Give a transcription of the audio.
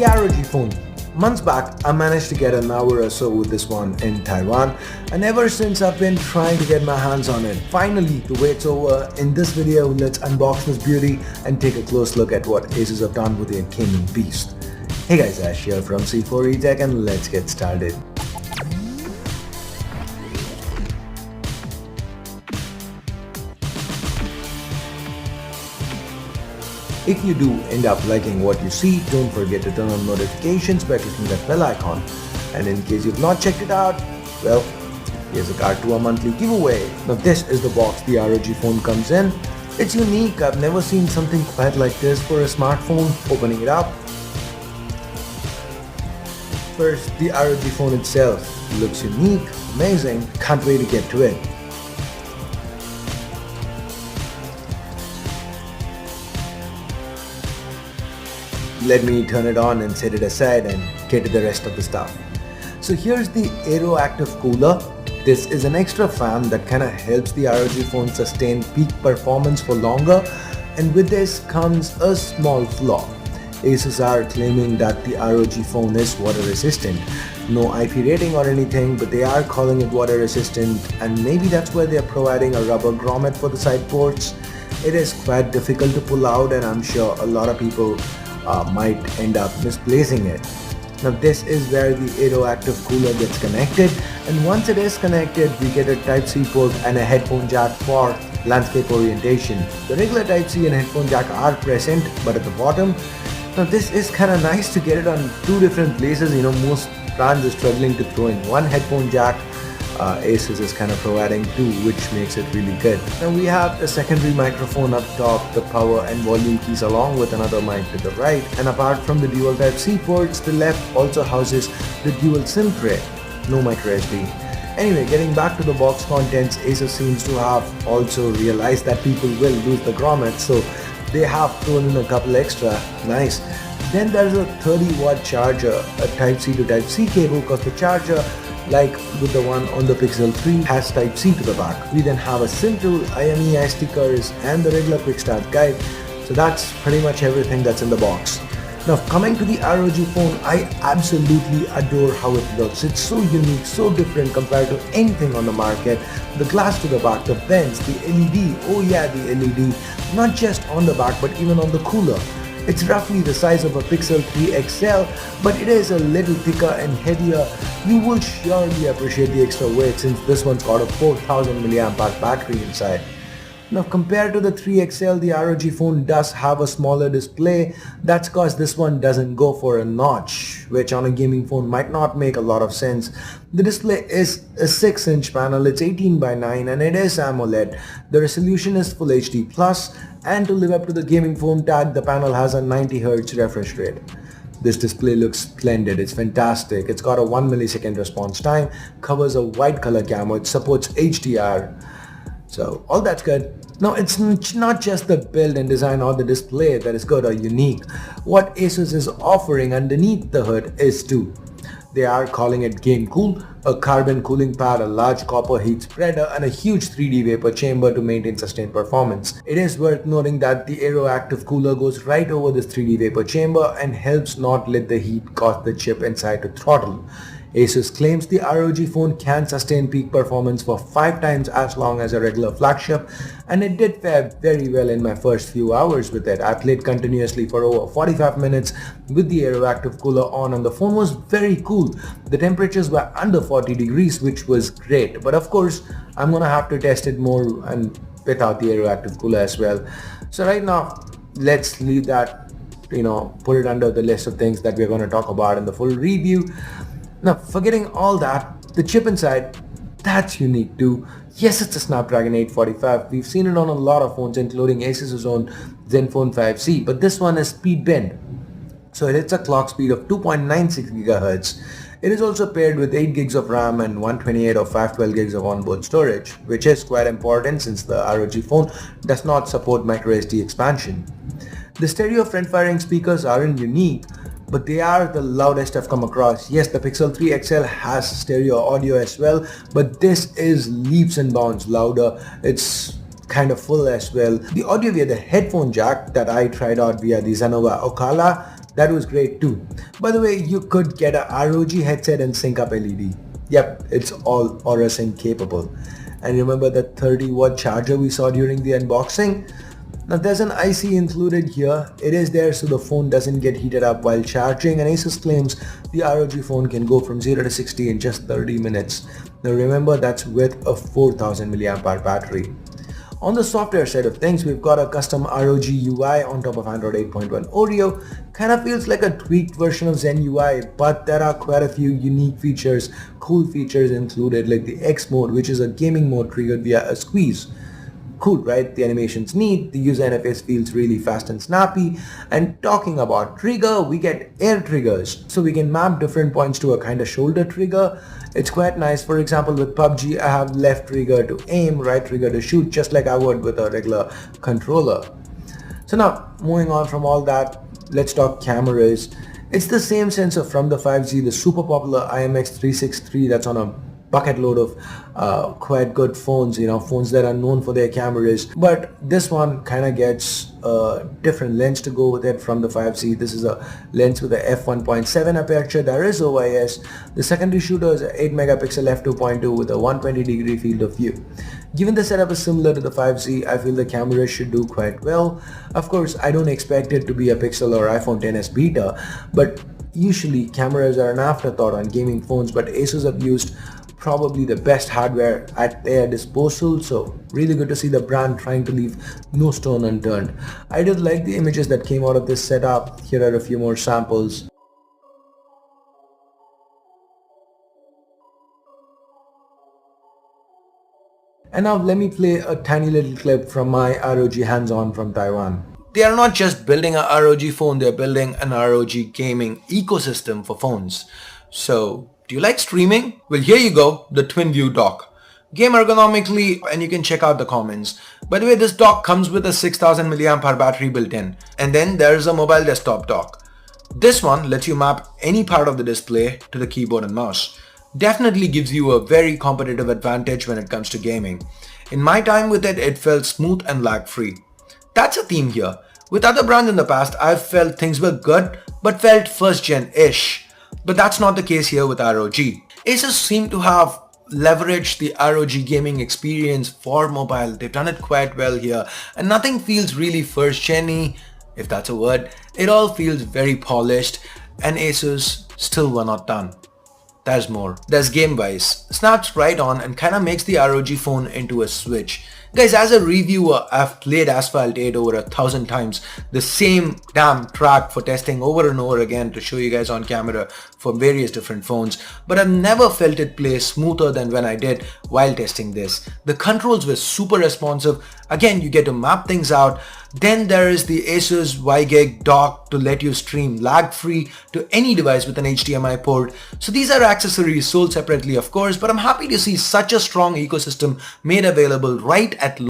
the ROG phone. Months back, I managed to get an hour or so with this one in Taiwan, and ever since I've been trying to get my hands on it. Finally, the wait's over. In this video, let's unbox this beauty and take a close look at what Asus have done with their gaming beast. Hey guys, Ash here from C4 Tech, and let's get started. If you do end up liking what you see, don't forget to turn on notifications by clicking that bell icon. And in case you've not checked it out, well, here's a card to a monthly giveaway. Now this is the box the ROG phone comes in. It's unique. I've never seen something quite like this for a smartphone. Opening it up. First, the ROG phone itself looks unique, amazing. Can't wait to get to it. Let me turn it on and set it aside and get to the rest of the stuff. So here's the Aero Active Cooler. This is an extra fan that kind of helps the ROG phone sustain peak performance for longer, and with this comes a small flaw. Asus are claiming that the ROG phone is water resistant. No IP rating or anything, but they are calling it water resistant, and maybe that's why they are providing a rubber grommet for the side ports. It is quite difficult to pull out, and I'm sure a lot of people might end up misplacing it. Now this is where the Aero Active Cooler gets connected, and once it is connected, we get a Type-C port and a headphone jack for landscape orientation. The regular Type-C and headphone jack are present, but at the bottom. Now this is kind of nice to get it on two different places. Most brands are struggling to throw in one headphone jack. Asus is kind of providing two, which makes it really good. Now we have a secondary microphone up top, the power and volume keys along with another mic to the right, and apart from the dual Type-C ports, the left also houses the dual SIM tray, no micro SD. Anyway, getting back to the box contents, Asus seems to have also realized that people will lose the grommet, so they have thrown in a couple extra. Nice. Then there's a 30-watt charger, a Type-C to Type-C cable, because the charger, like with the one on the Pixel 3, has Type-C to the back. We then have a SIM tool, IMEI stickers, and the regular quick start guide. So that's pretty much everything that's in the box. Now coming to the ROG phone, I absolutely adore how it looks. It's so unique, so different compared to anything on the market. The glass to the back, the vents, the LED, oh yeah, the LED, not just on the back but even on the cooler. It's roughly the size of a Pixel 3 XL, but it is a little thicker and heavier. You will surely appreciate the extra weight since this one's got a 4000 mAh battery inside. Now compared to the 3XL, the ROG phone does have a smaller display. That's cause this one doesn't go for a notch, which on a gaming phone might not make a lot of sense. The display is a 6-inch panel, it's 18:9 and it is AMOLED. The resolution is Full HD+, and to live up to the gaming phone tag, the panel has a 90Hz refresh rate. This display looks splendid, it's fantastic. It's got a 1 millisecond response time, covers a white color camera, it supports HDR. So all that's good. Now it's not just the build and design or the display that is good or unique. What Asus is offering underneath the hood is too. They are calling it Game Cool, a carbon cooling pad, a large copper heat spreader, and a huge 3D vapor chamber to maintain sustained performance. It is worth noting that the Aero Active Cooler goes right over this 3D vapor chamber and helps not let the heat cause the chip inside to throttle. Asus claims the ROG phone can sustain peak performance for 5 times as long as a regular flagship, and it did fare very well in my first few hours with it. I played continuously for over 45 minutes with the Aero Active Cooler on, and the phone was very cool. The temperatures were under 40 degrees, which was great, but of course I'm gonna have to test it more and without the Aero Active Cooler as well. So right now let's leave that, put it under the list of things that we're going to talk about in the full review. Now forgetting all that, the chip inside, that's unique too. Yes, it's a Snapdragon 845. We've seen it on a lot of phones including Asus's own Zenfone 5C, but this one is speed bend. So it hits a clock speed of 2.96 GHz. It is also paired with 8 gigs of RAM and 128 or 512 gigs of onboard storage, which is quite important since the ROG phone does not support microSD expansion. The stereo front-firing speakers aren't unique, but they are the loudest I've come across. Yes, the Pixel 3 XL has stereo audio as well, but this is leaps and bounds louder. It's kind of full as well. The audio via the headphone jack that I tried out via the Zenova Ocala That was great too. By the way, you could get a ROG headset and sync up LED. Yep, it's all Aura Sync capable. And remember that 30-watt charger we saw during the unboxing? Now there's an IC included here. It is there so the phone doesn't get heated up while charging, and Asus claims the ROG phone can go from 0 to 60 in just 30 minutes. Now remember, that's with a 4000 mAh battery. On the software side of things, we've got a custom ROG UI on top of Android 8.1 Oreo. Kind of feels like a tweaked version of Zen UI, but there are quite a few unique features, cool features included, like the X mode, which is a gaming mode triggered via a squeeze. Cool, right? The animation's neat, the user interface feels really fast and snappy, and talking about trigger, we get air triggers. So we can map different points to a kind of shoulder trigger. It's quite nice. For example, with PUBG, I have left trigger to aim, right trigger to shoot, just like I would with a regular controller. So now, moving on from all that, let's talk cameras. It's the same sensor from the 5Z, the super popular IMX363 that's on a bucket load of quite good phones, phones that are known for their cameras, but this one kind of gets a different lens to go with it from the 5Z. This is a lens with a f1.7 aperture. There is OIS. The secondary shooter is a 8 megapixel f2.2 with a 120-degree field of view. Given the setup is similar to the 5Z, I feel the camera should do quite well. Of course, I don't expect it to be a Pixel or iPhone XS beta, but usually cameras are an afterthought on gaming phones, but Asus have used probably the best hardware at their disposal, so really good to see the brand trying to leave no stone unturned. I did like the images that came out of this setup. Here are a few more samples. And now let me play a tiny little clip from my ROG hands-on from Taiwan. They are not just building a ROG phone, they are building an ROG gaming ecosystem for phones. So, do you like streaming? Well, here you go, the twin view dock. Game ergonomically, and you can check out the comments. By the way, this dock comes with a 6000 mAh battery built in. And then there's a mobile desktop dock. This one lets you map any part of the display to the keyboard and mouse. Definitely gives you a very competitive advantage when it comes to gaming. In my time with it, it felt smooth and lag-free. That's a theme here. With other brands in the past, I've felt things were good, but felt first gen-ish. But that's not the case here with ROG. Asus seem to have leveraged the ROG gaming experience for mobile. They've done it quite well here, and nothing feels really first gen-y, if that's a word. It all feels very polished, and Asus still were not done. There's more. There's game-wise. Snaps right on and kinda makes the ROG phone into a Switch. Guys, as a reviewer, I've played Asphalt 8 over 1,000 times. The same damn track for testing over and over again to show you guys on camera for various different phones. But I've never felt it play smoother than when I did while testing this. The controls were super responsive. Again, you get to map things out. Then there is the Asus YGig dock to let you stream lag-free to any device with an HDMI port. So these are accessories sold separately, of course, but I'm happy to see such a strong ecosystem made available right at